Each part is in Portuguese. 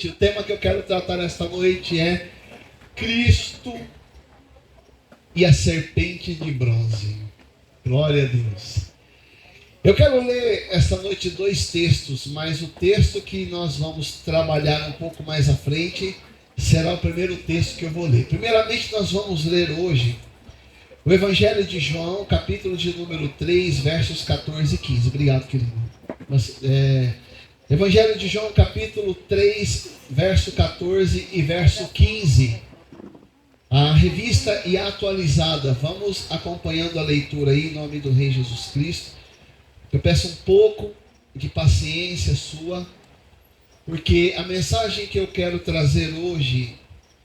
noite, o tema que eu quero tratar nesta noite é Cristo e a serpente de bronze. Glória a Deus. Eu quero ler esta noite dois textos, mas o texto que nós vamos trabalhar um pouco mais à frente será o primeiro texto que eu vou ler. Primeiramente, nós vamos ler hoje o Evangelho de João, capítulo de número 3, versos 14 e 15. Obrigado, querido. Evangelho de João, capítulo 3, verso 14 e verso 15. A revista e a atualizada. Vamos acompanhando a leitura aí, em nome do Rei Jesus Cristo. Eu peço um pouco de paciência sua, porque a mensagem que eu quero trazer hoje,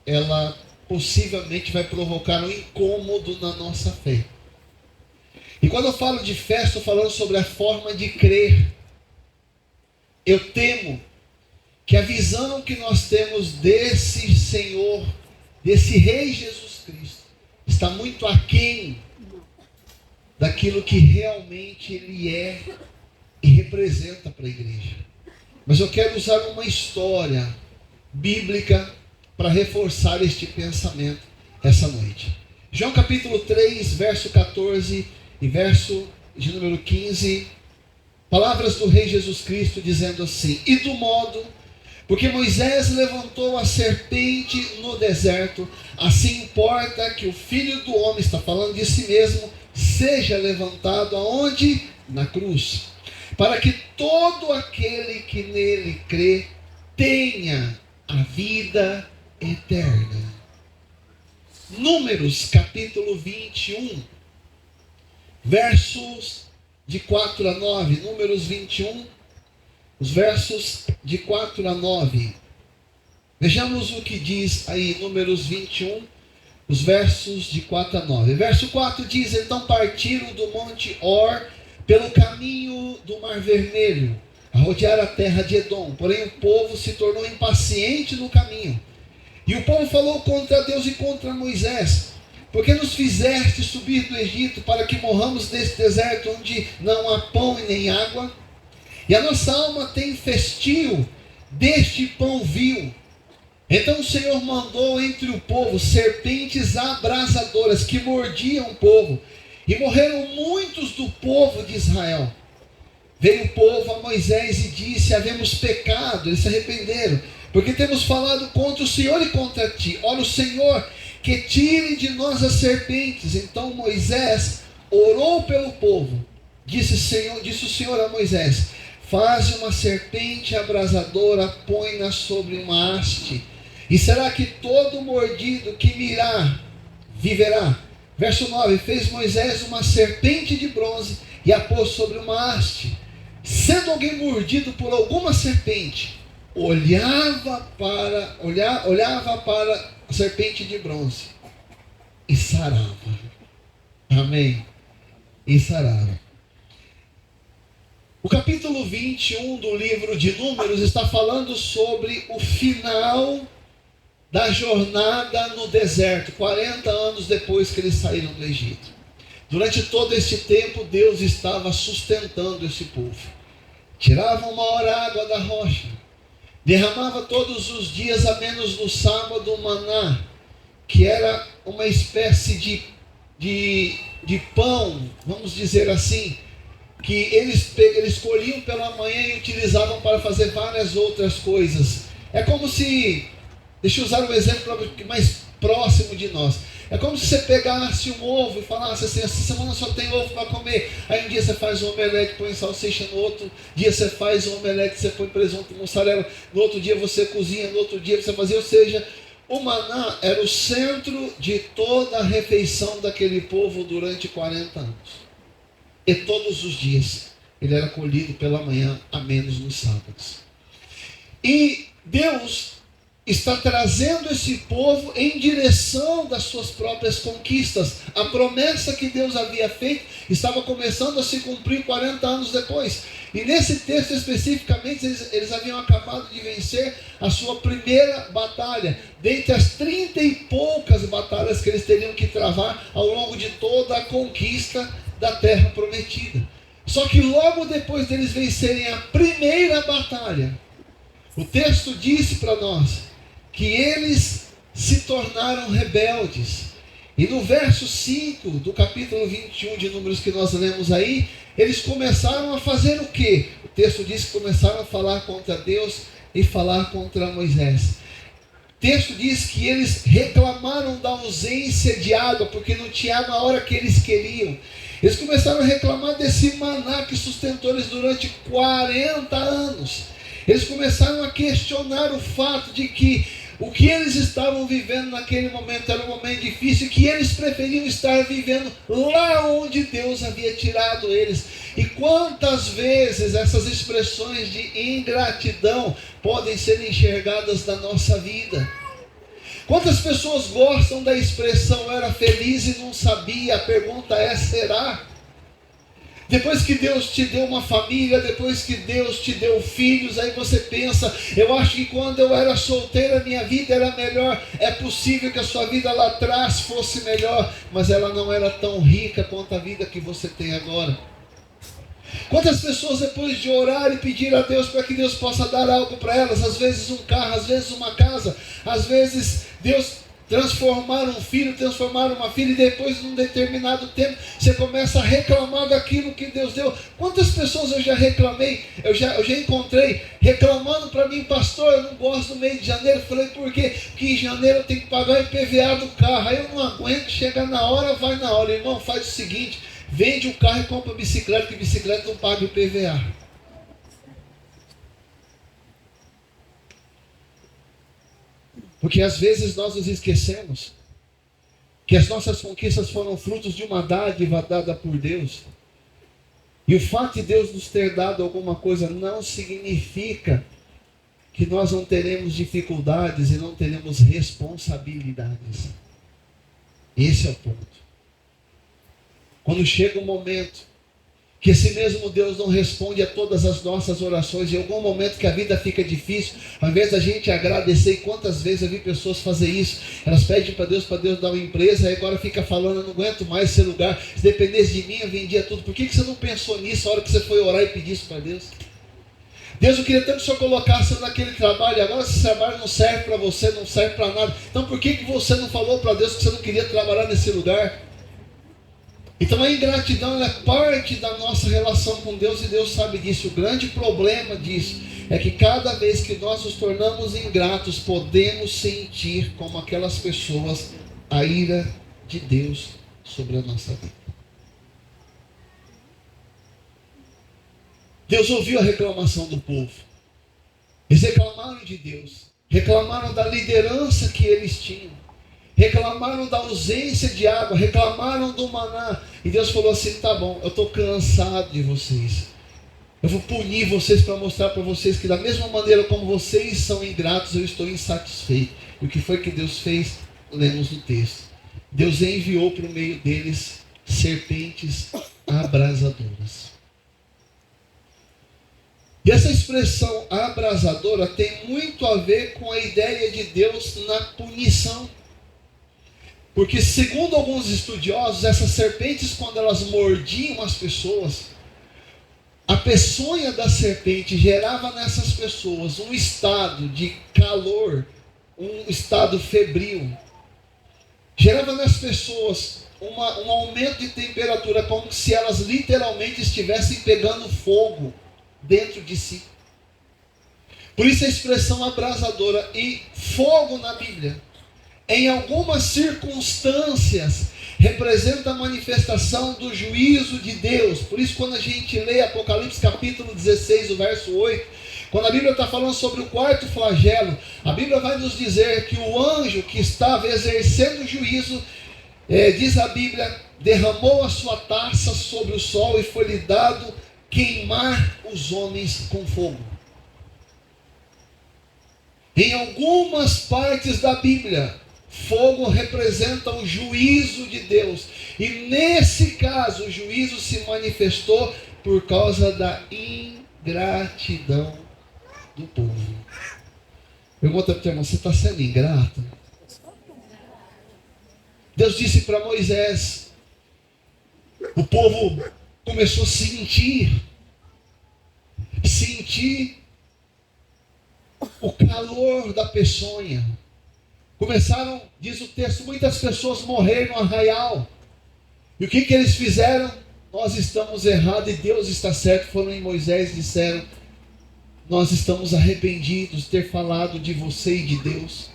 ela possivelmente vai provocar um incômodo na nossa fé. E quando eu falo de fé, estou falando sobre a forma de crer. Eu temo que a visão que nós temos desse Senhor, desse Rei Jesus Cristo, está muito aquém daquilo que realmente Ele é e representa para a igreja. Mas eu quero usar uma história bíblica para reforçar este pensamento essa noite. João capítulo 3, verso 14 e verso de número 15, palavras do Rei Jesus Cristo dizendo assim: e do modo, porque Moisés levantou a serpente no deserto, assim importa que o Filho do Homem, está falando de si mesmo, seja levantado aonde? Na cruz, para que todo aquele que nele crê tenha a vida eterna. Números capítulo 21, versos de 4 a 9. Números 21, os versos de 4 a 9. Vejamos o que diz aí, Números 21, os versos de 4 a 9. Verso 4 diz: então partiram do monte Or pelo caminho do Mar Vermelho, a rodear a terra de Edom. Porém o povo se tornou impaciente no caminho. E o povo falou contra Deus e contra Moisés: porque nos fizeste subir do Egito para que morramos nesse deserto onde não há pão e nem água? E a nossa alma tem festio deste pão vil. Então o Senhor mandou entre o povo serpentes abrasadoras que mordiam o povo, e morreram muitos do povo de Israel. Veio o povo a Moisés e disse: havemos pecado. Eles se arrependeram, porque temos falado contra o Senhor e contra ti. Ora, o Senhor que tire de nós as serpentes. Então Moisés orou pelo povo. Disse o Senhor a Moisés: faze uma serpente abrasadora, põe-na sobre uma haste, e será que todo mordido que mirar viverá. Verso 9: fez Moisés uma serpente de bronze e a pôs sobre uma haste. Sendo alguém mordido por alguma serpente, olhava para a serpente de bronze e sarava. Amém? E sarava. O capítulo 21 do livro de Números está falando sobre o final da jornada no deserto, 40 anos depois que eles saíram do Egito. Durante todo esse tempo, Deus estava sustentando esse povo. Tirava uma hora a água da rocha, derramava todos os dias, a menos no sábado, o maná, que era uma espécie de pão, vamos dizer assim, que eles colhiam pela manhã e utilizavam para fazer várias outras coisas. É como se, deixa eu usar um exemplo mais próximo de nós. É como se você pegasse um ovo e falasse assim: essa semana só tem ovo para comer. Aí um dia você faz um omelete, põe salsicha, no outro dia você faz um omelete, você põe presunto, mussarela, no outro dia você cozinha, no outro dia você fazia. Ou seja, o maná era o centro de toda a refeição daquele povo durante 40 anos. E todos os dias ele era colhido pela manhã, a menos nos sábados. E Deus está trazendo esse povo em direção das suas próprias conquistas. A promessa que Deus havia feito estava começando a se cumprir 40 anos depois. E nesse texto especificamente, eles haviam acabado de vencer a sua primeira batalha, dentre as 30 e poucas batalhas que eles teriam que travar ao longo de toda a conquista da terra prometida. Só que logo depois deles vencerem a primeira batalha, O texto disse para nós que eles se tornaram rebeldes. E no verso 5 do capítulo 21 de Números que nós lemos aí, eles começaram a fazer o quê? O texto diz que começaram a falar contra Deus e falar contra Moisés. O texto diz que eles reclamaram da ausência de água, porque não tinha água na hora que eles queriam. Eles começaram a reclamar desse maná que sustentou eles durante 40 anos. Eles começaram a questionar o fato de que o que eles estavam vivendo naquele momento era um momento difícil, que eles preferiam estar vivendo lá onde Deus havia tirado eles. E quantas vezes essas expressões de ingratidão podem ser enxergadas na nossa vida? Quantas pessoas gostam da expressão "eu era feliz e não sabia"? A pergunta é: será? Depois que Deus te deu uma família, depois que Deus te deu filhos, aí você pensa: eu acho que quando eu era solteira, minha vida era melhor. É possível que a sua vida lá atrás fosse melhor, mas ela não era tão rica quanto a vida que você tem agora. Quantas pessoas, depois de orar e pedir a Deus para que Deus possa dar algo para elas, às vezes um carro, às vezes uma casa, às vezes Deus transformar um filho, transformar uma filha, e depois de um determinado tempo você começa a reclamar daquilo que Deus deu. Quantas pessoas eu já reclamei, eu já encontrei reclamando para mim: pastor, eu não gosto do mês de janeiro. Falei: por quê? Porque em janeiro eu tenho que pagar o IPVA do carro, aí eu não aguento, chega na hora, vai na hora. Irmão, faz o seguinte: vende o carro e compra bicicleta, que bicicleta não paga o IPVA. Porque às vezes nós nos esquecemos que as nossas conquistas foram frutos de uma dádiva dada por Deus. E o fato de Deus nos ter dado alguma coisa não significa que nós não teremos dificuldades e não teremos responsabilidades. Esse é o ponto. Quando chega um momento que esse mesmo Deus não responde a todas as nossas orações, em algum momento que a vida fica difícil, ao invés da gente agradecer, e quantas vezes eu vi pessoas fazer isso, elas pedem para Deus dar uma empresa, aí agora fica falando: eu não aguento mais esse lugar, se dependesse de mim eu vendia tudo. Por que você não pensou nisso na hora que você foi orar e pedir isso para Deus? Deus, eu queria tanto que o Senhor colocasse naquele trabalho, agora esse trabalho não serve para você, não serve para nada. Então por que você não falou para Deus que você não queria trabalhar nesse lugar? Então a ingratidão é parte da nossa relação com Deus, e Deus sabe disso. O grande problema disso é que cada vez que nós nos tornamos ingratos, podemos sentir, como aquelas pessoas, a ira de Deus sobre a nossa vida. Deus ouviu a reclamação do povo. Eles reclamaram de Deus, reclamaram da liderança que eles tinham, reclamaram da ausência de água, reclamaram do maná. E Deus falou assim: tá bom, eu estou cansado de vocês. Eu vou punir vocês para mostrar para vocês que da mesma maneira como vocês são ingratos, eu estou insatisfeito. E o que foi que Deus fez? Lemos no texto. Deus enviou para o meio deles serpentes abrasadoras. E essa expressão abrasadora tem muito a ver com a ideia de Deus na punição. Porque, segundo alguns estudiosos, essas serpentes, quando elas mordiam as pessoas, a peçonha da serpente gerava nessas pessoas um estado de calor, um estado febril. Gerava nas pessoas um aumento de temperatura, como se elas literalmente estivessem pegando fogo dentro de si. Por isso a expressão abrasadora. E fogo na Bíblia, em algumas circunstâncias, representa a manifestação do juízo de Deus. Por isso, quando a gente lê Apocalipse capítulo 16, o verso 8, quando a Bíblia está falando sobre o quarto flagelo, a Bíblia vai nos dizer que o anjo que estava exercendo o juízo, diz a Bíblia, derramou a sua taça sobre o sol e foi-lhe dado queimar os homens com fogo. Em algumas partes da Bíblia, fogo representa o juízo de Deus. E nesse caso, o juízo se manifestou por causa da ingratidão do povo. Pergunta para o teu irmão: você está sendo ingrato? Deus disse para Moisés, o povo começou a sentir o calor da peçonha. Começaram, diz o texto, muitas pessoas morreram no arraial. E o que eles fizeram? Nós estamos errados e Deus está certo. Foram em Moisés e disseram: nós estamos arrependidos de ter falado de você e de Deus.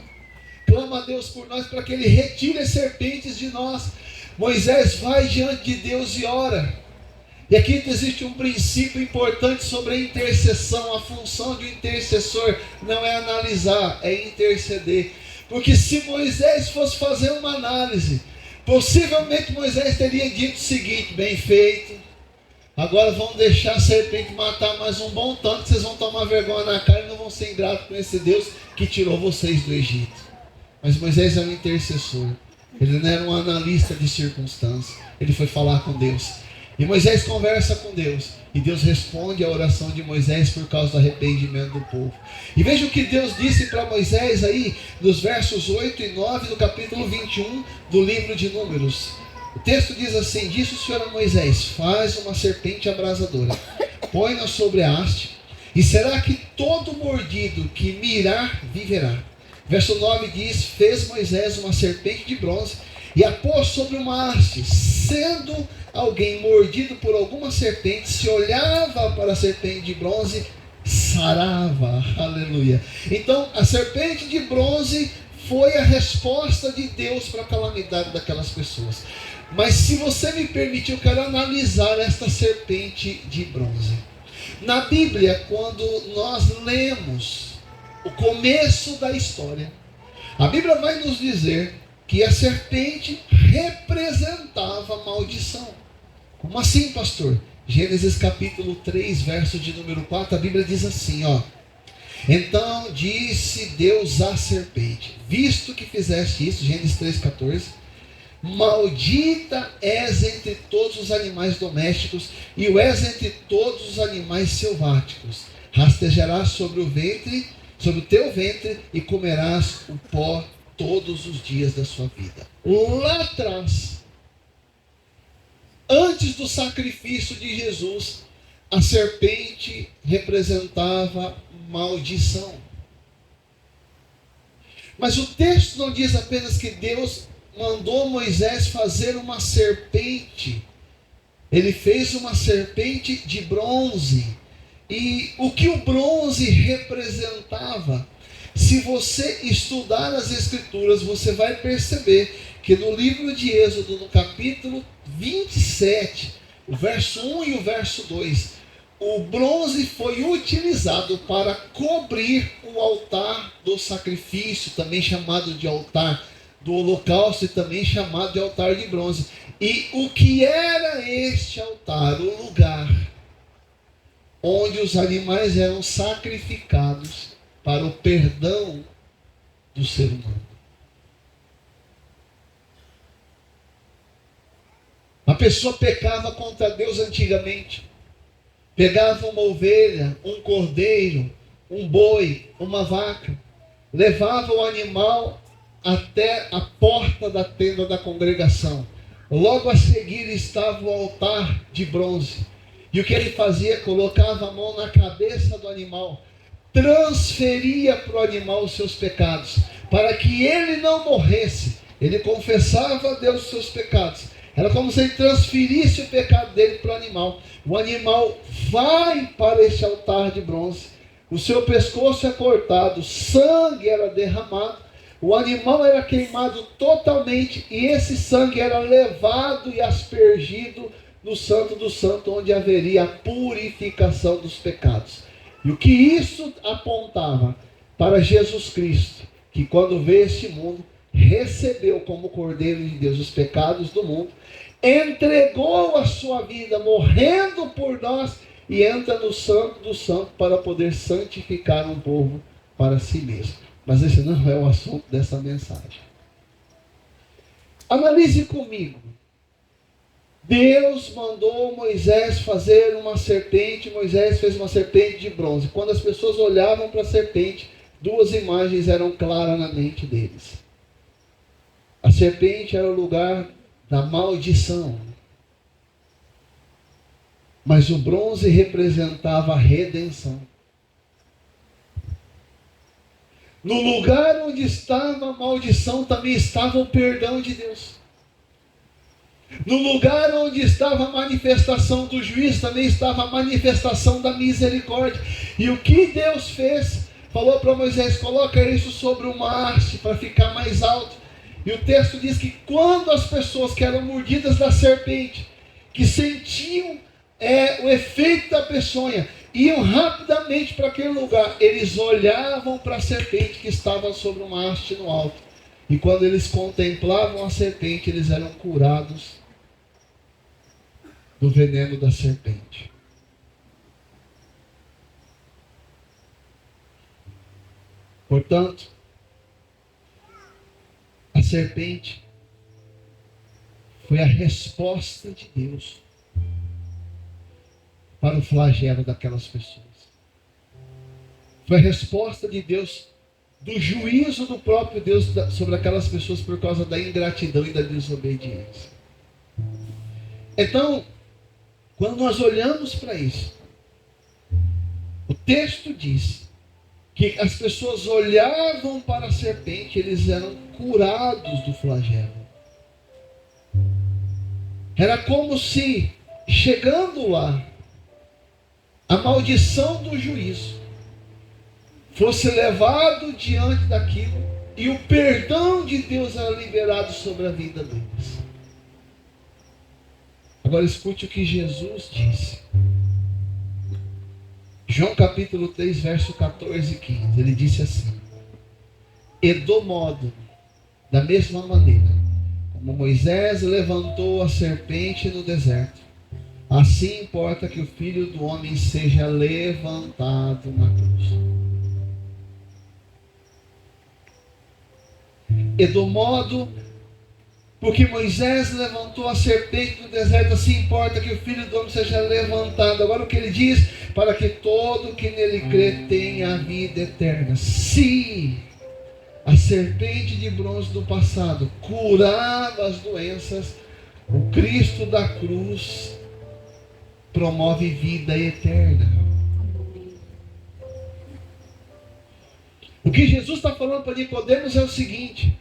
Clama a Deus por nós para que Ele retire as serpentes de nós. Moisés vai diante de Deus e ora. E aqui existe um princípio importante sobre a intercessão. A função de um intercessor não é analisar, é interceder. Porque se Moisés fosse fazer uma análise, possivelmente Moisés teria dito o seguinte: bem feito, agora vão deixar a serpente matar mais um bom tanto, vocês vão tomar vergonha na cara e não vão ser ingratos com esse Deus que tirou vocês do Egito. Mas Moisés era um intercessor, ele não era um analista de circunstâncias, ele foi falar com Deus. E Moisés conversa com Deus, e Deus responde a oração de Moisés por causa do arrependimento do povo. E veja o que Deus disse para Moisés aí, nos versos 8 e 9 do capítulo 21 do livro de Números. O texto diz assim: disse o Senhor a Moisés: faz uma serpente abrasadora, põe-na sobre a haste, e será que todo mordido que mirar viverá. Verso 9 diz: fez Moisés uma serpente de bronze, e a pôs sobre uma haste. Sendo alguém mordido por alguma serpente, se olhava para a serpente de bronze, sarava. Aleluia. Então a serpente de bronze foi a resposta de Deus para a calamidade daquelas pessoas. Mas se você me permitir, eu quero analisar esta serpente de bronze. Na Bíblia, quando nós lemos o começo da história, a Bíblia vai nos dizer que a serpente representava maldição. Como assim, pastor? Gênesis capítulo 3, verso de número 4, a Bíblia diz assim, ó: então disse Deus à serpente: visto que fizeste isso, Gênesis 3,14, maldita és entre todos os animais domésticos, e o és entre todos os animais selváticos. Rastejarás sobre o teu ventre, e comerás o pó todos os dias da sua vida. Lá atrás, antes do sacrifício de Jesus, a serpente representava maldição. Mas o texto não diz apenas que Deus mandou Moisés fazer uma serpente. Ele fez uma serpente de bronze. E o que o bronze representava? Se você estudar as Escrituras, você vai perceber que no livro de Êxodo, no capítulo 27, o verso 1 e o verso 2, o bronze foi utilizado para cobrir o altar do sacrifício, também chamado de altar do holocausto e também chamado de altar de bronze. E o que era este altar? O lugar onde os animais eram sacrificados para o perdão do ser humano. A pessoa pecava contra Deus antigamente. Pegava uma ovelha, um cordeiro, um boi, uma vaca, levava o animal até a porta da tenda da congregação. Logo a seguir estava o altar de bronze. E o que ele fazia? Colocava a mão na cabeça do animal, transferia para o animal os seus pecados, para que ele não morresse. Ele confessava a Deus os seus pecados. Era como se ele transferisse o pecado dele para o animal. O animal vai para esse altar de bronze, o seu pescoço é cortado, sangue era derramado, o animal era queimado totalmente, e esse sangue era levado e aspergido no Santo do Santo, onde haveria a purificação dos pecados. E o que isso apontava? Para Jesus Cristo, que quando veio a este mundo, recebeu como Cordeiro de Deus os pecados do mundo, entregou a sua vida morrendo por nós, e entra no Santo do Santo para poder santificar um povo para si mesmo. Mas esse não é o assunto dessa mensagem. Analise comigo. Deus mandou Moisés fazer uma serpente. Moisés fez uma serpente de bronze. Quando as pessoas olhavam para a serpente, duas imagens eram claras na mente deles. A serpente era o lugar da maldição, mas o bronze representava a redenção. No lugar onde estava a maldição, também estava o perdão de Deus. No lugar onde estava a manifestação do juízo, também estava a manifestação da misericórdia. E o que Deus fez? Falou para Moisés: coloca isso sobre uma haste para ficar mais alto. E o texto diz que quando as pessoas que eram mordidas da serpente, que sentiam o efeito da peçonha, iam rapidamente para aquele lugar, eles olhavam para a serpente que estava sobre uma haste no alto. E quando eles contemplavam a serpente, eles eram curados do veneno da serpente. Portanto, a serpente foi a resposta de Deus para o flagelo daquelas pessoas. Foi a resposta de Deus do juízo do próprio Deus sobre aquelas pessoas por causa da ingratidão e da desobediência. Então, quando nós olhamos para isso, o texto diz que as pessoas olhavam para a serpente, eles eram curados do flagelo. Era como se, chegando lá, a maldição do juízo fosse levado diante daquilo e o perdão de Deus era liberado sobre a vida deles. Agora escute o que Jesus disse. João capítulo 3, verso 14 e 15. Ele disse assim: e do modo, da mesma maneira, como Moisés levantou a serpente no deserto, assim importa que o Filho do Homem seja levantado na cruz. E do modo, porque Moisés levantou a serpente no deserto, assim importa que o Filho do Homem seja levantado. Agora o que ele diz? Para que todo que nele crê tenha a vida eterna. Se a serpente de bronze do passado curava as doenças, o Cristo da cruz promove vida eterna. O que Jesus está falando para Nicodemos é o seguinte: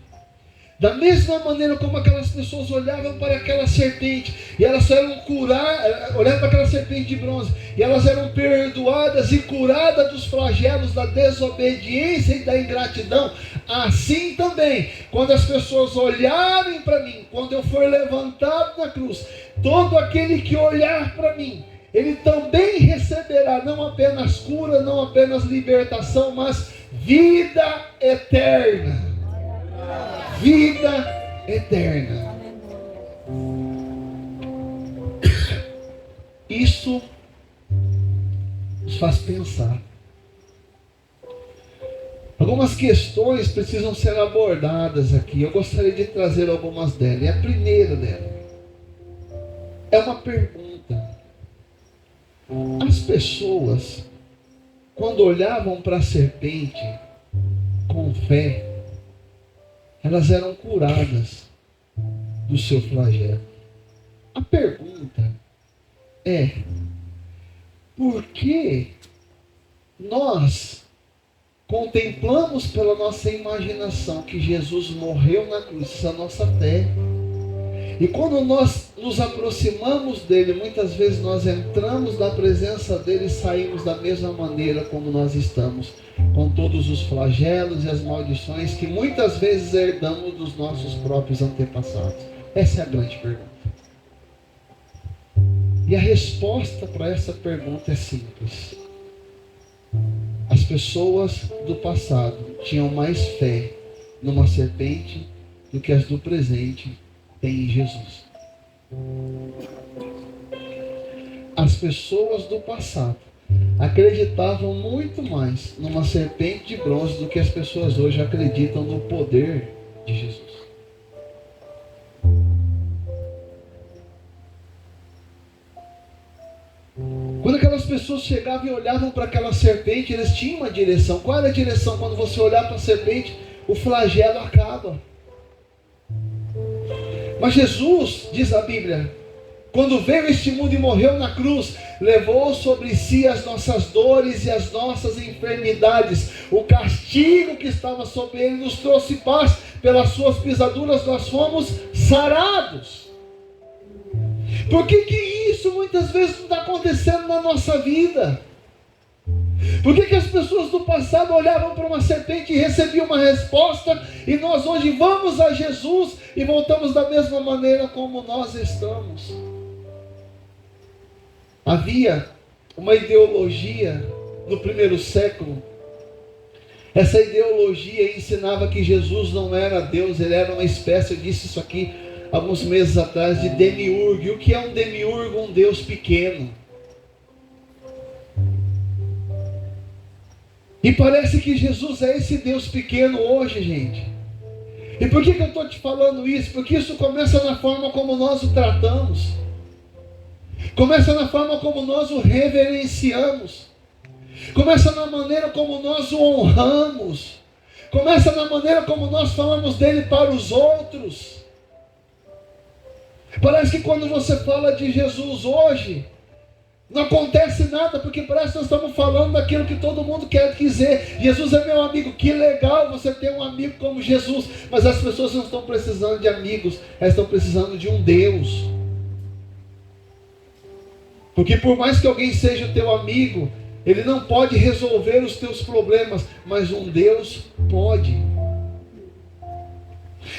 da mesma maneira como aquelas pessoas olhavam para aquela serpente, e elas eram curadas, olhavam para aquela serpente de bronze, e elas eram perdoadas e curadas dos flagelos da desobediência e da ingratidão, assim também, quando as pessoas olharem para mim, quando eu for levantado na cruz, todo aquele que olhar para mim, ele também receberá não apenas cura, não apenas libertação, mas vida eterna. Vida eterna. Isso nos faz pensar. Algumas questões precisam ser abordadas aqui. Eu gostaria de trazer algumas delas. E a primeira dela é uma pergunta. As pessoas, quando olhavam para a serpente com fé, elas eram curadas do seu flagelo. A pergunta é: por que nós contemplamos pela nossa imaginação que Jesus morreu na cruz, isso é a nossa fé, e quando nós nos aproximamos dele, muitas vezes nós entramos na presença dele e saímos da mesma maneira como nós estamos, com todos os flagelos e as maldições que muitas vezes herdamos dos nossos próprios antepassados? Essa é a grande pergunta. E a resposta para essa pergunta é simples. As pessoas do passado tinham mais fé numa serpente do que as do presente têm em Jesus. As pessoas do passado acreditavam muito mais numa serpente de bronze do que as pessoas hoje acreditam no poder de Jesus. Quando aquelas pessoas chegavam e olhavam para aquela serpente, eles tinham uma direção. Qual era a direção? Quando você olhar para a serpente, o flagelo acaba. Mas Jesus, diz a Bíblia, quando veio a este mundo e morreu na cruz, levou sobre si as nossas dores e as nossas enfermidades. O castigo que estava sobre ele nos trouxe paz. Pelas suas pisaduras nós fomos sarados. Por que isso muitas vezes não está acontecendo na nossa vida? Por que as pessoas do passado olhavam para uma serpente e recebiam uma resposta, e nós hoje vamos a Jesus e voltamos da mesma maneira como nós estamos? Havia uma ideologia no primeiro século. Essa ideologia ensinava que Jesus não era Deus, ele era uma espécie, eu disse isso aqui alguns meses atrás, de demiurgo. E o que é um demiurgo? Um Deus pequeno. E parece que Jesus é esse Deus pequeno hoje, gente. E por que eu estou te falando isso? Porque isso começa na forma como nós o tratamos. Começa na forma como nós o reverenciamos. Começa na maneira como nós o honramos. Começa na maneira como nós falamos dele para os outros. Parece que quando você fala de Jesus hoje, não acontece nada, porque parece que nós estamos falando daquilo que todo mundo quer dizer. Jesus é meu amigo. Que legal você ter um amigo como Jesus. Mas as pessoas não estão precisando de amigos, elas estão precisando de um Deus. Porque por mais que alguém seja o teu amigo, ele não pode resolver os teus problemas, mas um Deus pode.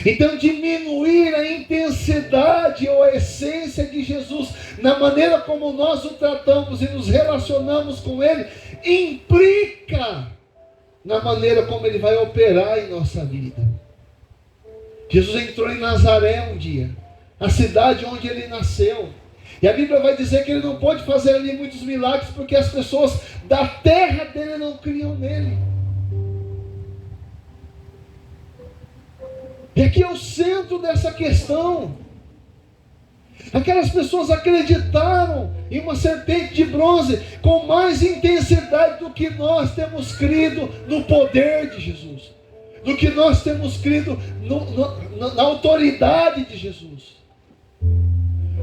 Então, diminuir a intensidade ou a essência de Jesus na maneira como nós o tratamos e nos relacionamos com ele, implica na maneira como ele vai operar em nossa vida. Jesus entrou em Nazaré um dia, a cidade onde ele nasceu. E a Bíblia vai dizer que ele não pôde fazer ali muitos milagres, porque as pessoas da terra dele não criam nele. E aqui é o centro dessa questão. Aquelas pessoas acreditaram em uma serpente de bronze com mais intensidade do que nós temos crido no poder de Jesus, do que nós temos crido na autoridade de Jesus.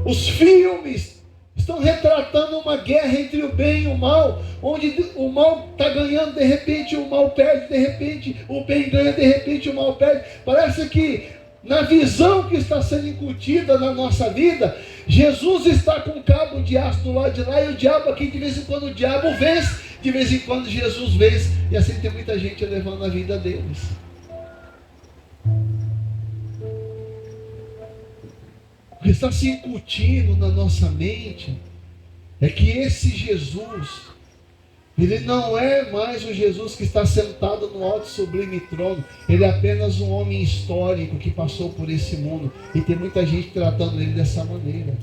Os filmes estão retratando uma guerra entre o bem e o mal, onde o mal está ganhando, de repente o mal perde, de repente o bem ganha, de repente o mal perde. Parece que na visão que está sendo incutida na nossa vida, Jesus está com um cabo de aço do lado de lá, e o diabo aqui, de vez em quando o diabo vence, de vez em quando Jesus vence, e assim tem muita gente levando a vida deles. O que está se incutindo na nossa mente é que esse Jesus, ele não é mais o Jesus que está sentado no alto e sublime trono. Ele é apenas um homem histórico que passou por esse mundo, e tem muita gente tratando ele dessa maneira.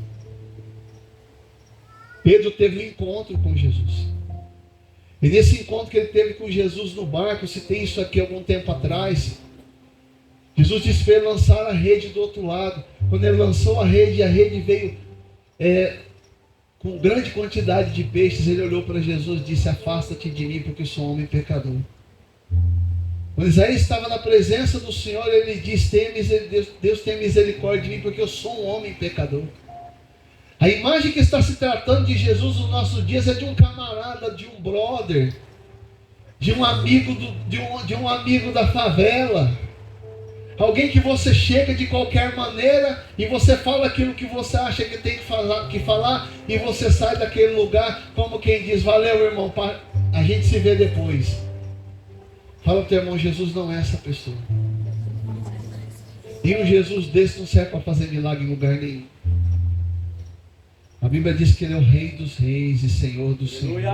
Pedro teve um encontro com Jesus, e nesse encontro que ele teve com Jesus no barco, eu citei isso aqui algum tempo atrás, Jesus disse para ele lançar a rede do outro lado. Quando ele lançou a rede veio com grande quantidade de peixes. Ele olhou para Jesus e disse: afasta-te de mim, porque sou um homem pecador. Quando Isaías estava na presença do Senhor, ele disse: Deus tem misericórdia de mim, porque eu sou um homem pecador. A imagem que está se tratando de Jesus nos nossos dias é de um camarada, de um brother, de um amigo de um amigo da favela. Alguém que você chega de qualquer maneira e você fala aquilo que você acha que tem que falar, e você sai daquele lugar como quem diz: valeu, irmão, a gente se vê depois. Fala para o teu irmão: Jesus não é essa pessoa. E um Jesus desse não serve para fazer milagre em lugar nenhum. A Bíblia diz que ele é o Rei dos Reis e Senhor dos Senhores.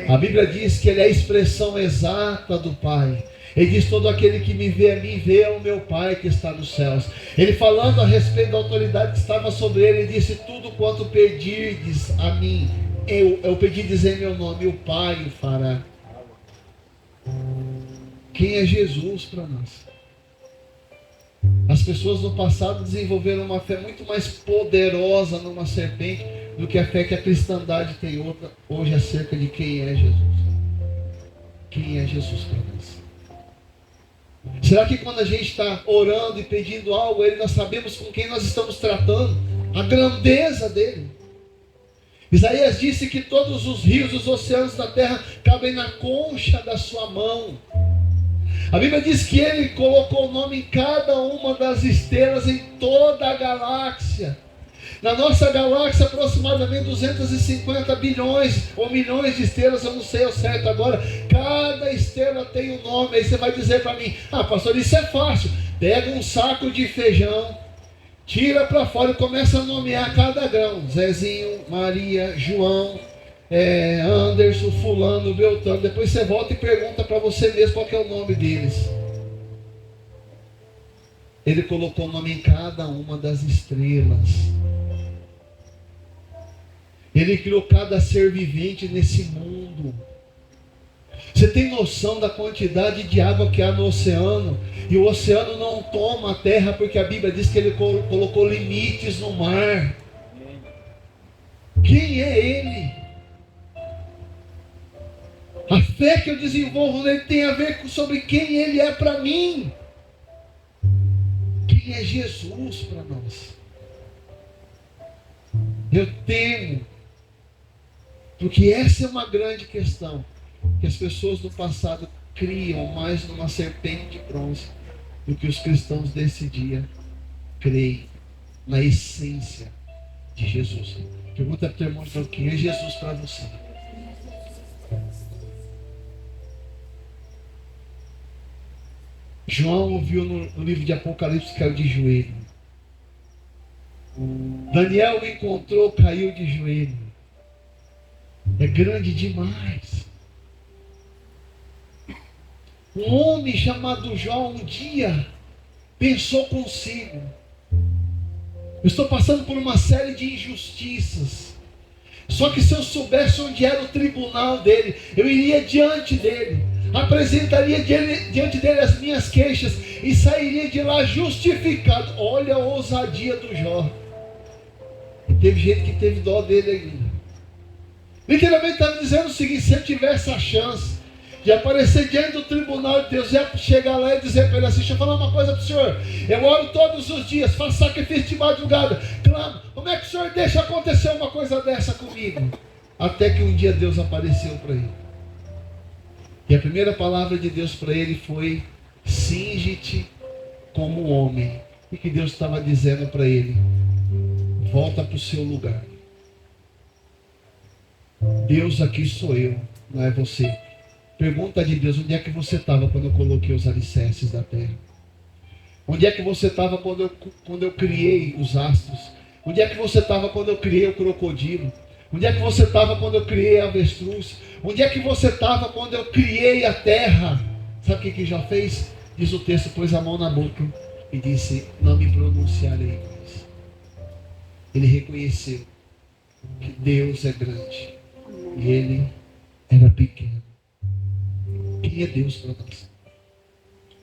A Bíblia diz que ele é a expressão exata do Pai. Ele diz: todo aquele que me vê a mim, vê o meu Pai que está nos céus. Ele, falando a respeito da autoridade que estava sobre ele, ele disse: tudo quanto pedirdes a mim, eu pedirdes em meu nome, o Pai o fará. Quem é Jesus para nós? As pessoas no passado desenvolveram uma fé muito mais poderosa numa serpente do que a fé que a cristandade tem hoje acerca de quem é Jesus. Quem é Jesus para nós? Será que quando a gente está orando e pedindo algo, nós sabemos com quem nós estamos tratando? A grandeza dele. Isaías disse que todos os rios, os oceanos da terra cabem na concha da sua mão. A Bíblia diz que ele colocou o nome em cada uma das estrelas em toda a galáxia. Na nossa galáxia, aproximadamente 250 bilhões ou milhões de estrelas, eu não sei ao certo agora. Cada estrela tem um nome. Aí você vai dizer para mim: ah, pastor, isso é fácil. Pega um saco de feijão, tira para fora e começa a nomear cada grão. Zezinho, Maria, João, Anderson, fulano, Beltrano. Depois você volta e pergunta para você mesmo qual que é o nome deles. Ele colocou o nome em cada uma das estrelas. Ele criou cada ser vivente nesse mundo. Você tem noção da quantidade de água que há no oceano? E o oceano não toma a terra, porque a Bíblia diz que ele colocou limites no mar. Quem é ele? A fé que eu desenvolvo nele tem a ver sobre quem ele é para mim. Quem é Jesus para nós? Eu temo, porque essa é uma grande questão, que as pessoas do passado criam mais numa serpente de bronze do que os cristãos desse dia creem na essência de Jesus. Pergunta para o teu irmão: quem é Jesus para você? João ouviu no livro de Apocalipse, caiu de joelho. Daniel o encontrou, caiu de joelho. É grande demais. Um homem chamado João um dia pensou consigo: eu estou passando por uma série de injustiças. Só que se eu soubesse onde era o tribunal dele, eu iria diante dele, apresentaria diante dele as minhas queixas e sairia de lá justificado. Olha a ousadia do Jó. E teve gente que teve dó dele ainda. Literalmente estava dizendo o seguinte: se eu tivesse a chance de aparecer diante do tribunal de Deus, ia chegar lá e dizer para ele assim: deixa eu falar uma coisa para o senhor, eu oro todos os dias, faço sacrifício de madrugada, clamo, como é que o senhor deixa acontecer uma coisa dessa comigo? Até que um dia Deus apareceu para ele, e a primeira palavra de Deus para ele foi: cinge-te como homem. E que Deus estava dizendo para ele: volta para o seu lugar. Deus, aqui sou eu, não é você. Pergunta de Deus: onde é que você estava quando eu coloquei os alicerces da terra? Onde é que você estava quando eu criei os astros? Onde é que você estava quando eu criei o crocodilo? Onde é que você estava quando eu criei a avestruz? Onde é que você estava quando eu criei a terra? Sabe o que já fez? Diz o texto: pôs a mão na boca e disse: não me pronunciarei mais. Ele reconheceu que Deus é grande e ele era pequeno. Quem é Deus para nós?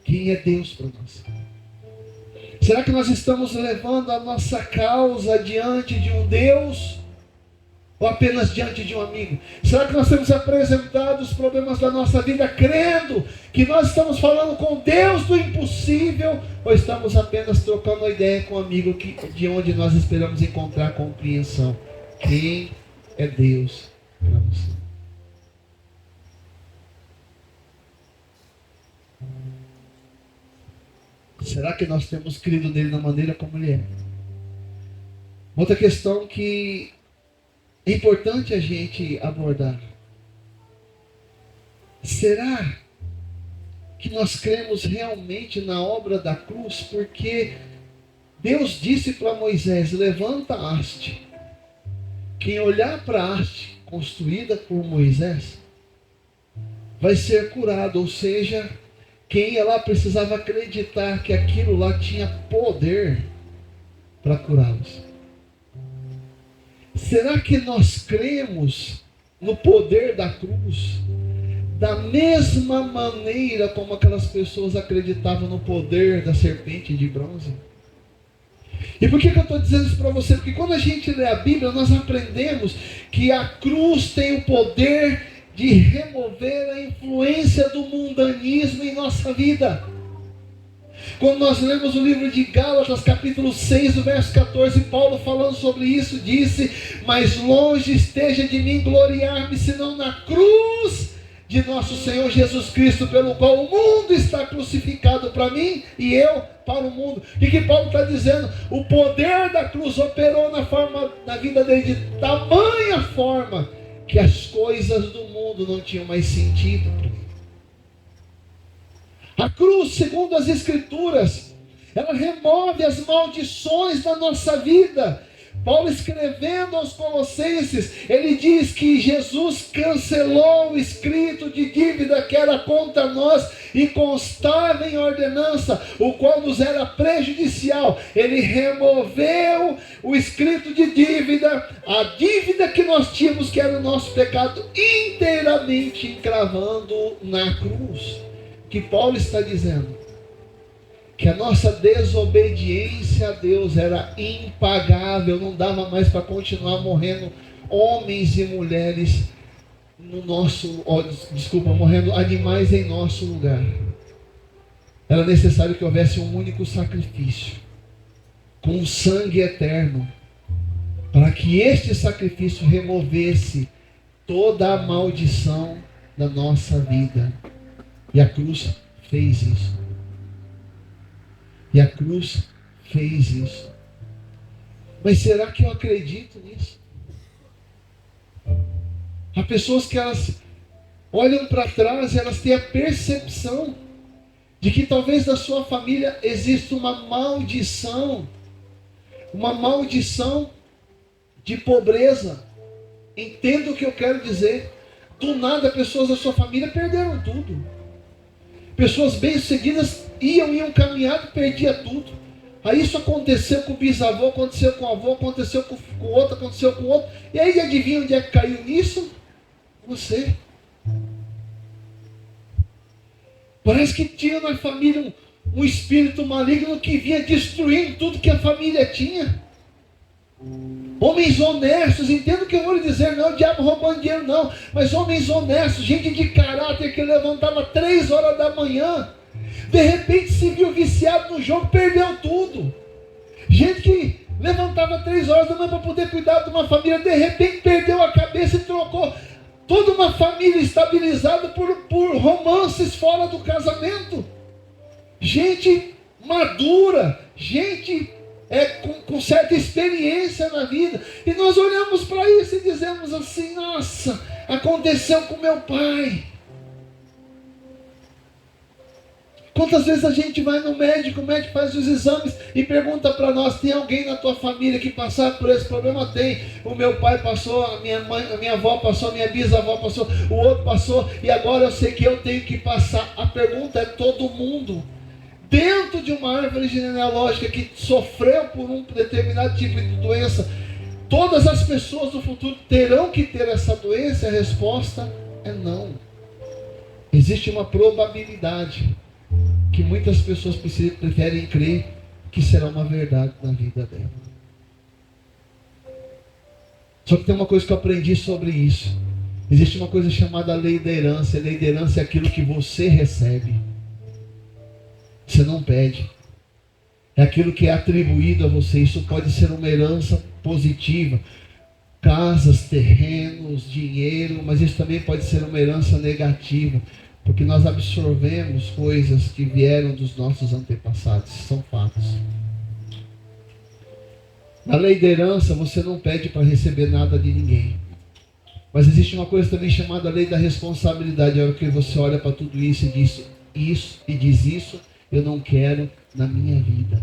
Quem é Deus para nós? Será que nós estamos levando a nossa causa diante de um Deus ou apenas diante de um amigo? Será que nós temos apresentado os problemas da nossa vida crendo que nós estamos falando com Deus do impossível, ou estamos apenas trocando a ideia com um amigo de onde nós esperamos encontrar compreensão? Quem é Deus para você? Será que nós temos crido nele da maneira como ele é? Outra questão que é importante a gente abordar: será que nós cremos realmente na obra da cruz? Porque Deus disse para Moisés: levanta a haste. Quem olhar para a haste construída por Moisés vai ser curado. Ou seja, quem ia lá precisava acreditar que aquilo lá tinha poder para curá-los. Será que nós cremos no poder da cruz da mesma maneira como aquelas pessoas acreditavam no poder da serpente de bronze? E por que eu estou dizendo isso para você? Porque quando a gente lê a Bíblia, nós aprendemos que a cruz tem o poder de remover a influência do mundanismo em nossa vida. Quando nós lemos o livro de Gálatas, capítulo 6, o verso 14, Paulo falando sobre isso, disse: mas longe esteja de mim gloriar-me, senão na cruz de nosso Senhor Jesus Cristo, pelo qual o mundo está crucificado para mim e eu para o mundo. O que Paulo está dizendo? O poder da cruz operou na vida dele de tamanha forma que as coisas do mundo não tinham mais sentido para ele. A cruz, segundo as Escrituras, ela remove as maldições da nossa vida. Paulo, escrevendo aos Colossenses, ele diz que Jesus cancelou o escrito de dívida que era contra nós e constava em ordenança, o qual nos era prejudicial. Ele removeu o escrito de dívida, a dívida que nós tínhamos, que era o nosso pecado, inteiramente encravando na cruz. O que Paulo está dizendo? Que a nossa desobediência a Deus era impagável, não dava mais para continuar morrendo homens e mulheres morrendo animais em nosso lugar. Era necessário que houvesse um único sacrifício, com sangue eterno, para que este sacrifício removesse toda a maldição da nossa vida. E a cruz fez isso. E a cruz fez isso. Mas será que eu acredito nisso? Há pessoas que elas olham para trás e elas têm a percepção de que talvez na sua família exista uma maldição de pobreza. Entenda o que eu quero dizer. Do nada, pessoas da sua família perderam tudo. Pessoas bem-sucedidas iam caminhando e perdia tudo. Aí isso aconteceu com o bisavô, aconteceu com o avô, aconteceu com o outro, aconteceu com o outro. E aí adivinha onde é que caiu nisso? Você. Parece que tinha na família um espírito maligno que vinha destruindo tudo que a família tinha. Homens honestos, entendo o que eu vou lhe dizer, não é o diabo roubando dinheiro não, mas homens honestos, gente de caráter que levantava 3 horas da manhã, de repente se viu viciado no jogo, perdeu tudo. Gente que levantava 3 horas da manhã para poder cuidar de uma família, de repente perdeu a cabeça e trocou toda uma família estabilizada por romances fora do casamento. Gente madura, gente com certa experiência na vida, e nós olhamos para isso e dizemos assim: nossa, aconteceu com meu pai. Quantas vezes a gente vai no médico, o médico faz os exames e pergunta para nós: tem alguém na tua família que passar por esse problema? Tem. O meu pai passou, a minha mãe, a minha avó passou, a minha bisavó passou, o outro passou, e agora eu sei que eu tenho que passar. A pergunta é: todo mundo dentro de uma árvore genealógica que sofreu por um determinado tipo de doença, todas as pessoas do futuro terão que ter essa doença? A resposta é não. Existe uma probabilidade que muitas pessoas preferem crer que será uma verdade na vida dela. Só que tem uma coisa que eu aprendi sobre isso. Existe uma coisa chamada lei da herança. A lei da herança é aquilo que você recebe. Você não pede. É aquilo que é atribuído a você. Isso pode ser uma herança positiva. Casas, terrenos, dinheiro. Mas isso também pode ser uma herança negativa. Porque nós absorvemos coisas que vieram dos nossos antepassados. São fatos. Na lei da herança, você não pede para receber nada de ninguém. Mas existe uma coisa também chamada lei da responsabilidade. É o que você olha para tudo isso e diz isso eu não quero na minha vida.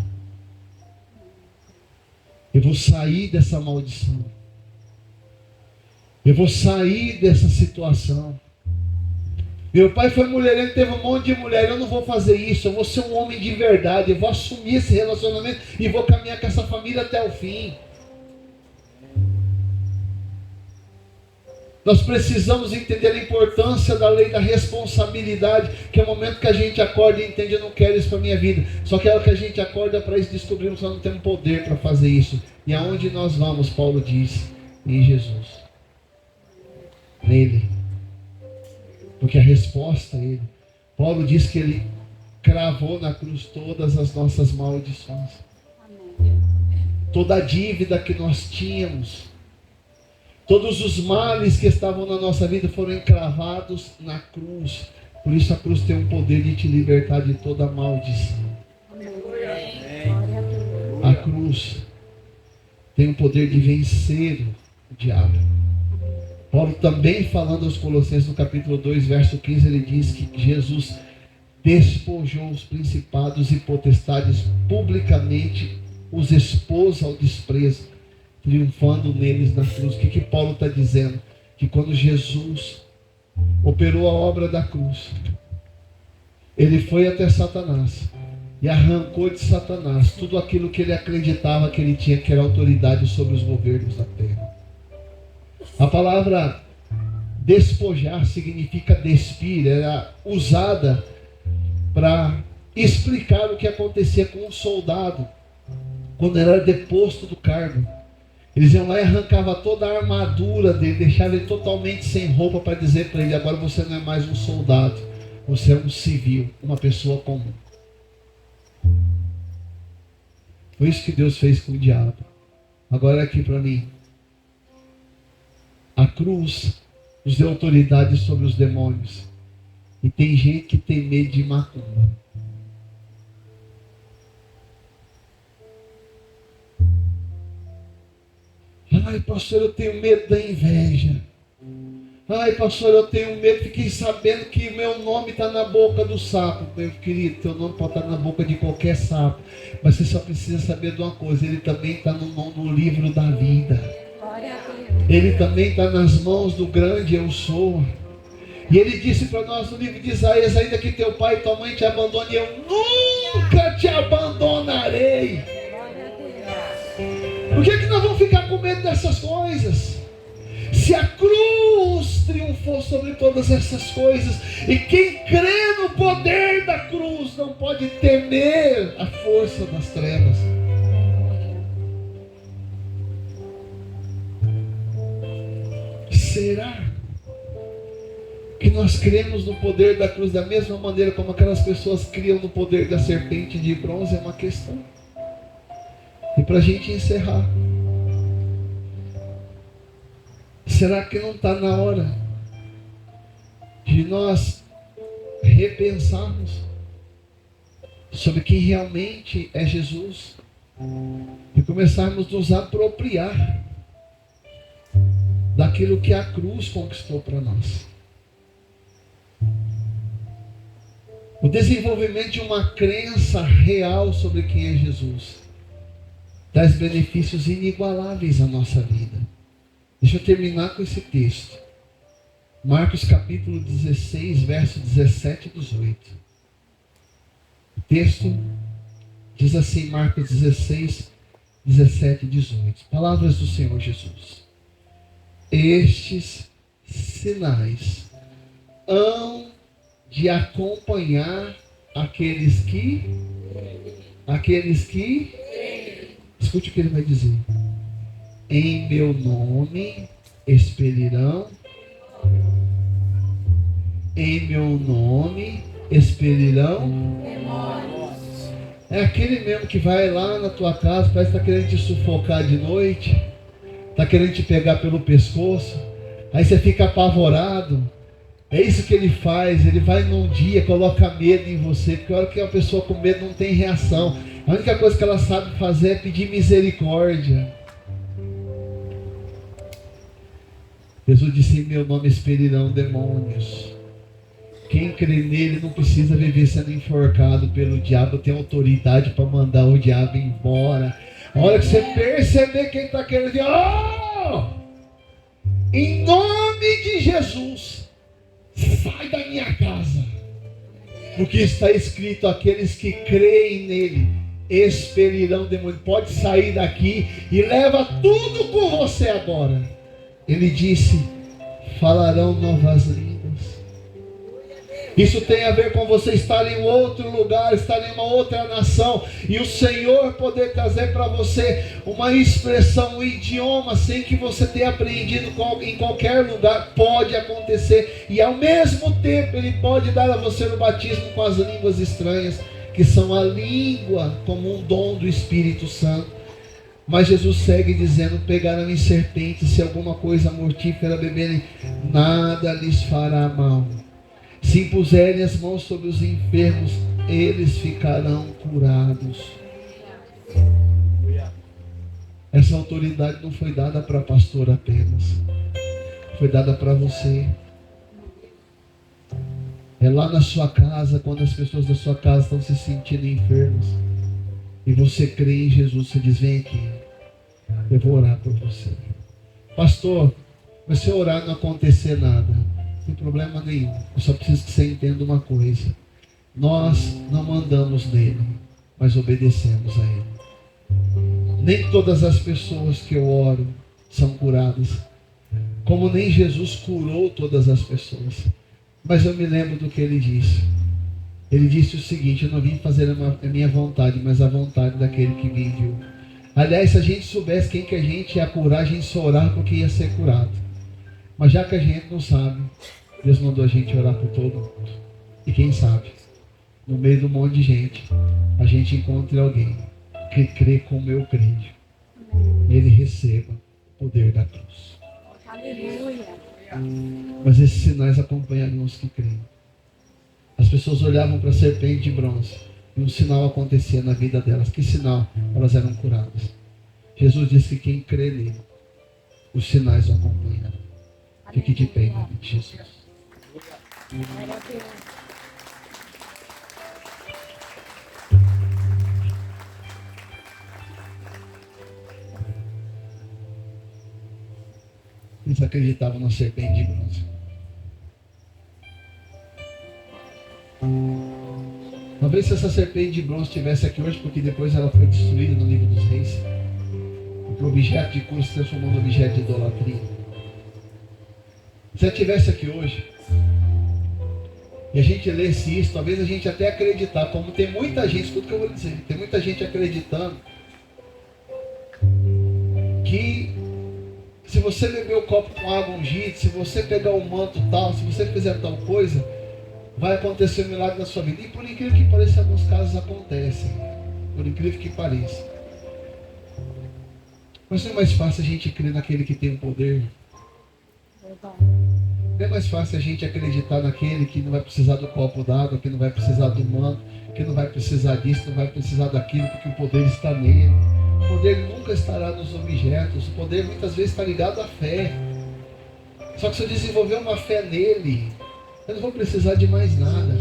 Eu vou sair dessa maldição. Eu vou sair dessa situação. Meu pai foi mulherengo, teve um monte de mulher. Eu não vou fazer isso. Eu vou ser um homem de verdade. Eu vou assumir esse relacionamento e vou caminhar com essa família até o fim. Nós precisamos entender a importância da lei da responsabilidade, que é o momento que a gente acorda e entende: eu não quero isso para a minha vida. Só que é o que a gente acorda para isso, descobrimos que nós não temos poder para fazer isso. E aonde nós vamos, Paulo diz: em Jesus. Nele. Porque a resposta é Ele. Paulo diz que Ele cravou na cruz todas as nossas maldições. Toda a dívida que nós tínhamos, todos os males que estavam na nossa vida foram encravados na cruz. Por isso a cruz tem o poder de te libertar de toda a maldição. A cruz tem o poder de vencer o diabo. Paulo também falando aos Colossenses no capítulo 2, verso 15, ele diz que Jesus despojou os principados e potestades publicamente, os expôs ao desprezo, triunfando neles na cruz. O que Paulo está dizendo? Que quando Jesus operou a obra da cruz, ele foi até Satanás e arrancou de Satanás tudo aquilo que ele acreditava que ele tinha, que era autoridade sobre os governos da terra. A palavra despojar significa despir, era usada para explicar o que acontecia com um soldado quando ele era deposto do cargo. Eles iam lá e arrancavam toda a armadura dele, deixavam ele totalmente sem roupa para dizer para ele: agora você não é mais um soldado, você é um civil, uma pessoa comum. Foi isso que Deus fez com o diabo. Agora aqui para mim, a cruz nos deu autoridade sobre os demônios. E tem gente que tem medo de macumba. Ai, pastor, eu tenho medo da inveja. Ai, pastor, eu tenho medo. Fiquei sabendo que o meu nome está na boca do sapo. Meu querido, teu nome pode estar na boca de qualquer sapo. Mas você só precisa saber de uma coisa: ele também está no livro da vida. Ele também está nas mãos do grande eu sou. E ele disse para nós no livro de Isaías: ainda que teu pai e tua mãe te abandonem, eu nunca te abandonarei. Por que nós vamos ficar com medo dessas coisas? Se a cruz triunfou sobre todas essas coisas, e quem crê no poder da cruz não pode temer a força das trevas. Será que nós cremos no poder da cruz da mesma maneira como aquelas pessoas criam no poder da serpente de bronze? É uma questão. E para a gente encerrar, será que não está na hora de nós repensarmos sobre quem realmente é Jesus e começarmos a nos apropriar daquilo que a cruz conquistou para nós? O desenvolvimento de uma crença real sobre quem é Jesus traz benefícios inigualáveis à nossa vida. Deixa eu terminar com esse texto. Marcos capítulo 16, verso 17 e 18. O texto diz assim, Marcos 16, 17 e 18. Palavras do Senhor Jesus. Estes sinais hão de acompanhar aqueles que escute o que ele vai dizer: em meu nome expelirão, em meu nome expelirão demônios. É aquele mesmo que vai lá na tua casa, parece que está querendo te sufocar de noite, está querendo te pegar pelo pescoço, aí você fica apavorado. É isso que ele faz. Ele vai num dia, coloca medo em você, porque a hora que a pessoa com medo não tem reação, a única coisa que ela sabe fazer é pedir misericórdia. Jesus disse: em meu nome expelirão demônios. Quem crê nele não precisa viver sendo enforcado pelo diabo. Tem autoridade para mandar o diabo embora. A hora que você perceber quem está querendo dizer: oh! Em nome de Jesus, sai da minha casa. Porque está escrito: aqueles que creem nele expelirão demônios. Pode sair daqui e leva tudo com você agora. Ele disse: falarão novas línguas. Isso tem a ver com você estar em outro lugar, estar em uma outra nação, e o Senhor poder trazer para você uma expressão, um idioma, sem que você tenha aprendido em qualquer lugar. Pode acontecer, e ao mesmo tempo Ele pode dar a você o batismo com as línguas estranhas, que são a língua como um dom do Espírito Santo. Mas Jesus segue dizendo: pegarão em serpentes, se alguma coisa mortífera beberem, nada lhes fará mal. Se impuserem as mãos sobre os enfermos, eles ficarão curados. Essa autoridade não foi dada para pastor apenas, foi dada para você. É lá na sua casa, quando as pessoas da sua casa estão se sentindo enfermas, e você crê em Jesus, você diz: vem aqui, eu vou orar por você. Pastor, mas se eu orar não acontecer nada, não tem problema nenhum. Eu só preciso que você entenda uma coisa: nós não mandamos nele, mas obedecemos a ele. Nem todas as pessoas que eu oro são curadas, como nem Jesus curou todas as pessoas. Mas eu me lembro do que ele disse. Ele disse o seguinte: eu não vim fazer a minha vontade, mas a vontade daquele que me enviou. Aliás, se a gente soubesse quem que a gente ia curar, a gente só orar porque ia ser curado. Mas já que a gente não sabe, Deus mandou a gente orar por todo mundo. E quem sabe, no meio de um monte de gente, a gente encontre alguém que crê como eu creio. Ele receba o poder da cruz. Aleluia. Mas esses sinais acompanhariam os que creem. As pessoas olhavam para a serpente de bronze e um sinal acontecia na vida delas. Que sinal? Elas eram curadas. Jesus disse que quem crê nele, os sinais o acompanharão. Fique de pé em nome de Jesus. Eles acreditavam na serpente de bronze. Talvez se essa serpente de bronze estivesse aqui hoje, porque depois ela foi destruída no livro dos reis, porque o objeto de culto se transformou no objeto de idolatria. Se ela estivesse aqui hoje e a gente lesse isso, talvez a gente até acreditar, como tem muita gente, escuta o que eu vou dizer, tem muita gente acreditando que se você beber o copo com água ungida, se você pegar o manto tal, se você fizer tal coisa, vai acontecer um milagre na sua vida. E por incrível que pareça, alguns casos acontecem. Por incrível que pareça. Mas não é mais fácil a gente crer naquele que tem o poder? Não é mais fácil a gente acreditar naquele que não vai precisar do copo d'água, que não vai precisar do manto, que não vai precisar disso, não vai precisar daquilo, porque o poder está nele. O poder nunca estará nos objetos. O poder muitas vezes está ligado à fé. Só que se eu desenvolver uma fé nele, eu não vou precisar de mais nada.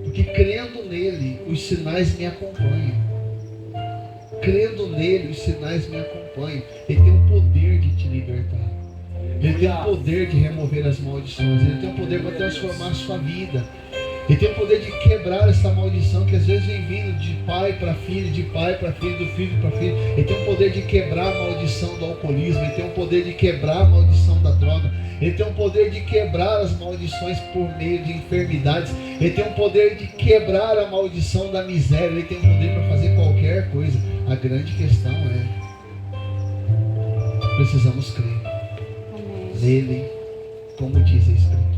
Porque crendo nele, os sinais me acompanham. Crendo nele, os sinais me acompanham. Ele tem o poder de te libertar. Ele tem o poder de remover as maldições. Ele tem o poder para transformar a sua vida. Ele tem o poder de quebrar essa maldição que às vezes vem vindo de pai para filho, de pai para filho, do filho para filho. Ele tem o poder de quebrar a maldição do alcoolismo. Ele tem o poder de quebrar a maldição da droga. Ele tem o poder de quebrar as maldições por meio de enfermidades. Ele tem o poder de quebrar a maldição da miséria. Ele tem o poder para fazer qualquer coisa. A grande questão é: precisamos crer nele, como diz a Escritura.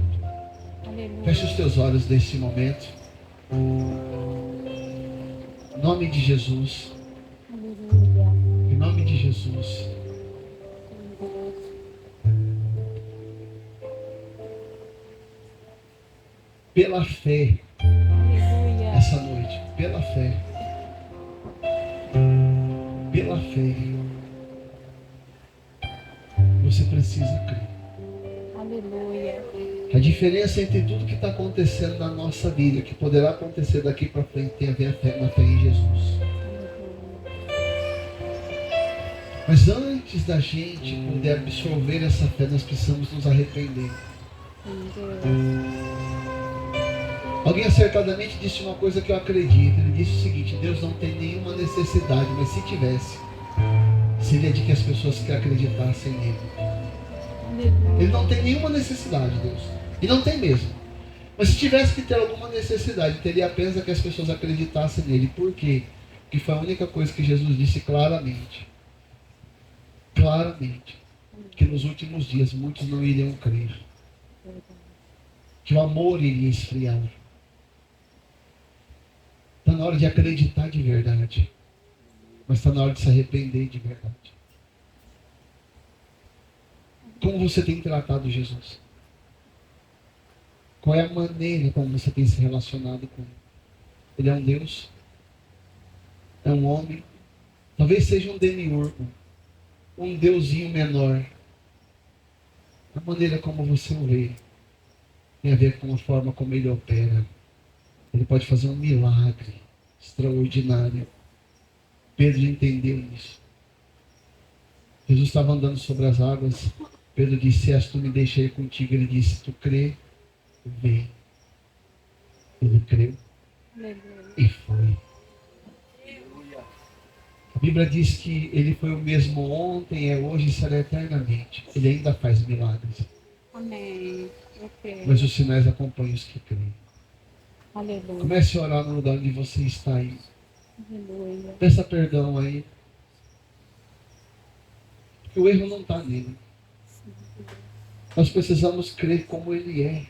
Feche os teus olhos neste momento. Em nome de Jesus. Em nome de Jesus. Pela fé. Essa noite. Pela fé. Pela fé. Você precisa crer. Aleluia. A diferença entre tudo que está acontecendo na nossa vida, que poderá acontecer daqui para frente, tem a ver na fé em Jesus. Mas antes da gente poder absorver essa fé, nós precisamos nos arrepender. Alguém acertadamente disse uma coisa que eu acredito. Ele disse o seguinte: Deus não tem nenhuma necessidade, mas se tivesse, seria de que as pessoas que acreditassem nele. Ele não tem nenhuma necessidade, Deus. E não tem mesmo. Mas se tivesse que ter alguma necessidade, teria apenas que as pessoas acreditassem nele. Por quê? Porque foi a única coisa que Jesus disse claramente. Claramente. Que nos últimos dias muitos não iriam crer. Que o amor iria esfriar. Está na hora de acreditar de verdade. Mas está na hora de se arrepender de verdade. Como você tem tratado Jesus? Qual é a maneira como você tem se relacionado com ele? Ele é um Deus? É um homem? Talvez seja um demiurgo. Um deusinho menor. A maneira como você o vê tem a ver com a forma como ele opera. Ele pode fazer um milagre extraordinário. Pedro entendeu isso. Jesus estava andando sobre as águas. Pedro disse: se tu me deixa ir contigo. Ele disse: tu crê, vem. Ele creu e foi. A Bíblia diz que ele foi o mesmo ontem, é hoje e será eternamente. Ele ainda faz milagres. Amém. Mas os sinais acompanham os que creem. Aleluia. Comece a orar no lugar onde você está aí. Aleluia. Peça perdão aí. Porque o erro não está nele. Nós precisamos crer como ele é.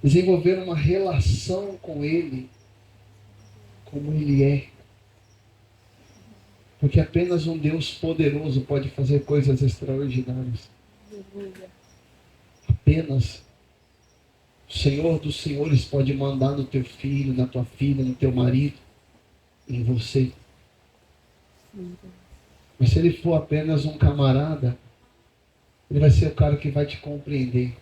Desenvolver uma relação com ele como ele é. Porque apenas um Deus poderoso pode fazer coisas extraordinárias. Aleluia. Apenas o Senhor dos Senhores pode mandar no teu filho, na tua filha, no teu marido, em você. Mas se ele for apenas um camarada, ele vai ser o cara que vai te compreender.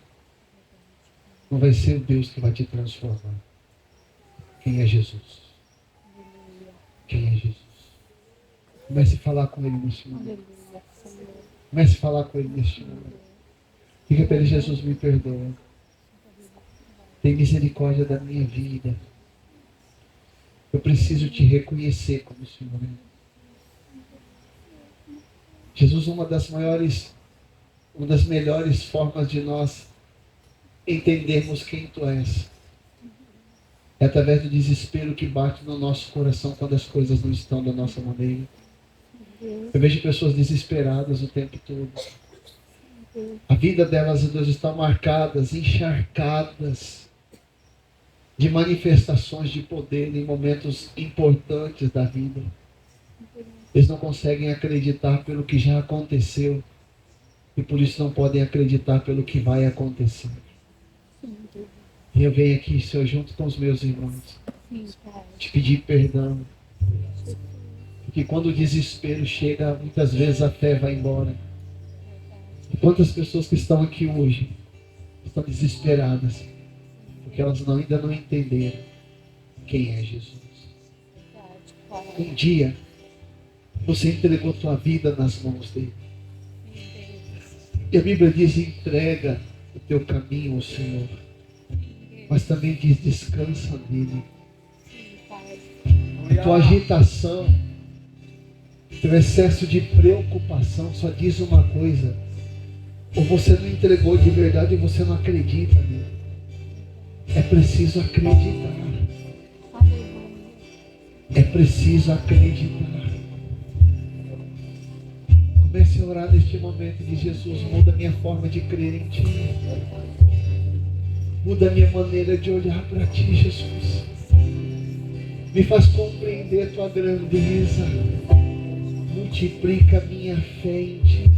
Não vai ser o Deus que vai te transformar. Quem é Jesus? Quem é Jesus? Comece a falar com ele neste momento. Comece a falar com ele neste momento. Diga para ele: Jesus, me perdoa. Tem misericórdia da minha vida. Eu preciso te reconhecer como Senhor. Jesus, uma das melhores formas de nós entendermos quem tu és é através do desespero que bate no nosso coração quando as coisas não estão da nossa maneira. Eu vejo pessoas desesperadas o tempo todo. A vida delas, Deus, está marcadas, encharcadas de manifestações de poder em momentos importantes da vida. Eles não conseguem acreditar pelo que já aconteceu e por isso não podem acreditar pelo que vai acontecer. E eu venho aqui, Senhor, junto com os meus irmãos, te pedir perdão. Porque quando o desespero chega, muitas vezes a fé vai embora. E quantas pessoas que estão aqui hoje estão desesperadas, porque elas ainda não entenderam quem é Jesus. Um dia, você entregou tua vida nas mãos dele. E a Bíblia diz: entrega o teu caminho ao Senhor. Mas também diz: descansa nele. A tua agitação, teu excesso de preocupação só diz uma coisa: ou você não entregou de verdade ou você não acredita nele. É preciso acreditar. É preciso acreditar. Comece a orar neste momento de: Jesus, muda a minha forma de crer em ti. Muda a minha maneira de olhar para ti, Jesus. Me faz compreender tua grandeza. Multiplica a minha fé em ti.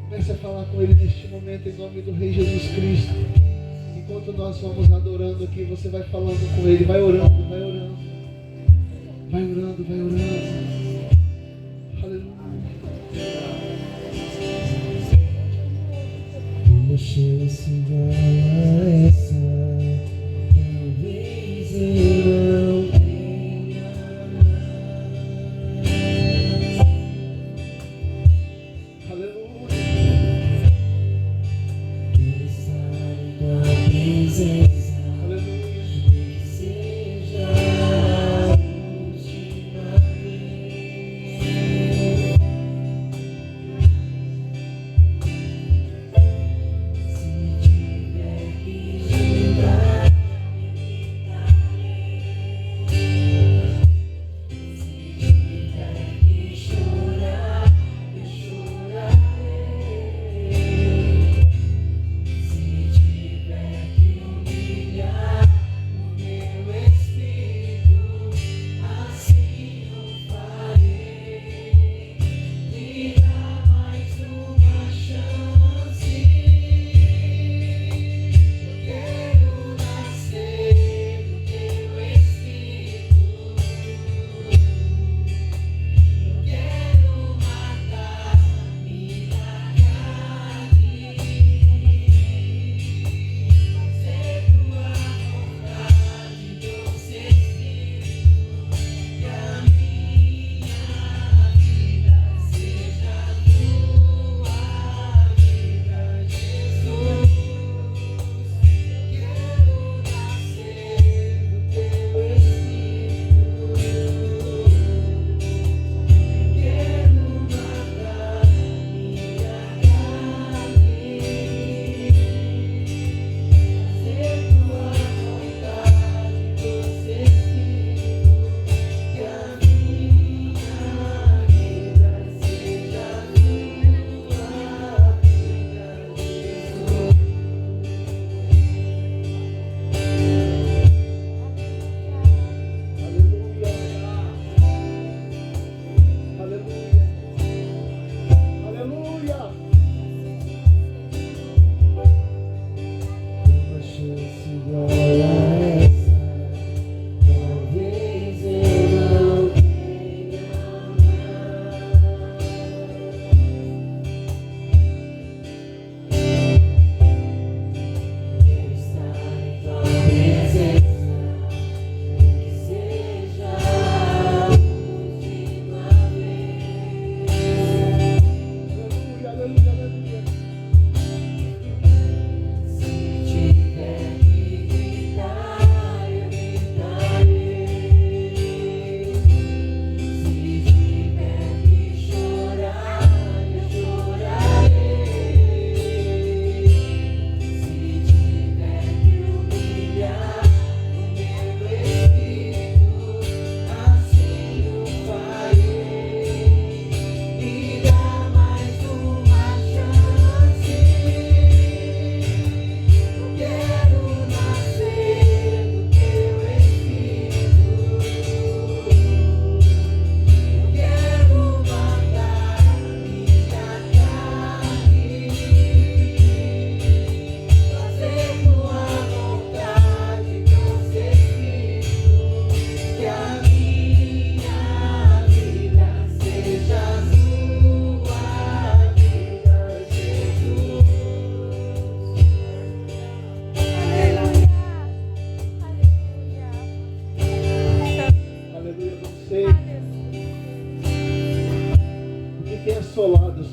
Comece a falar com ele neste momento em nome do Rei Jesus Cristo. Enquanto nós vamos adorando aqui, você vai falando com ele. Vai orando, vai orando. Vai orando, vai orando. Aleluia. Chance igual a essa, talvez eu não tenha mais. Aleluia. Quem sabe tua presença, Aleluia. que seja a última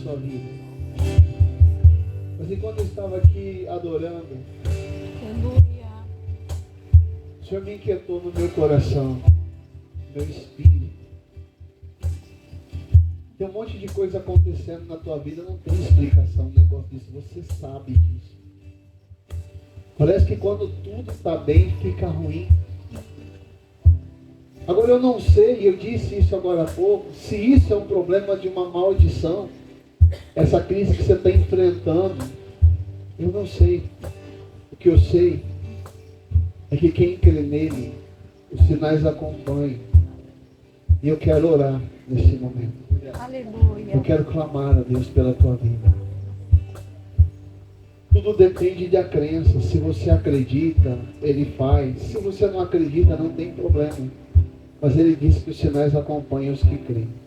sua vida. Mas enquanto eu estava aqui adorando, Aleluia. o Senhor me inquietou no meu coração, no meu espírito. Tem um monte de coisa acontecendo na tua vida, não tem explicação um negócio disso, você sabe disso. Parece que quando tudo está bem, fica ruim. Agora eu não sei, e eu disse isso agora há pouco, se isso é um problema de uma maldição, essa crise que você está enfrentando, eu não sei. O que eu sei é que quem crê nele, os sinais acompanham. E eu quero orar nesse momento. Aleluia. Eu quero clamar a Deus pela tua vida. Tudo depende da crença. Se você acredita, Ele faz. Se você não acredita, não tem problema. Mas Ele disse que os sinais acompanham os que creem.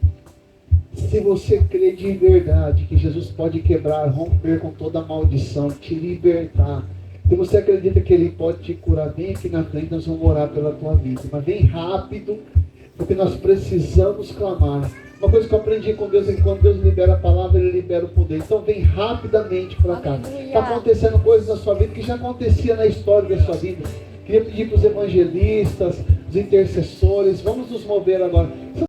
Se você crê de verdade que Jesus pode quebrar, romper com toda a maldição, te libertar. Se você acredita que Ele pode te curar, vem aqui na frente, nós vamos orar pela tua vida. Mas vem rápido, porque nós precisamos clamar. Uma coisa que eu aprendi com Deus é que quando Deus libera a palavra, Ele libera o poder. Então vem rapidamente para cá. Aleluia. Está acontecendo coisas na sua vida que já acontecia na história da sua vida. Queria pedir para os evangelistas, os intercessores, vamos nos mover agora.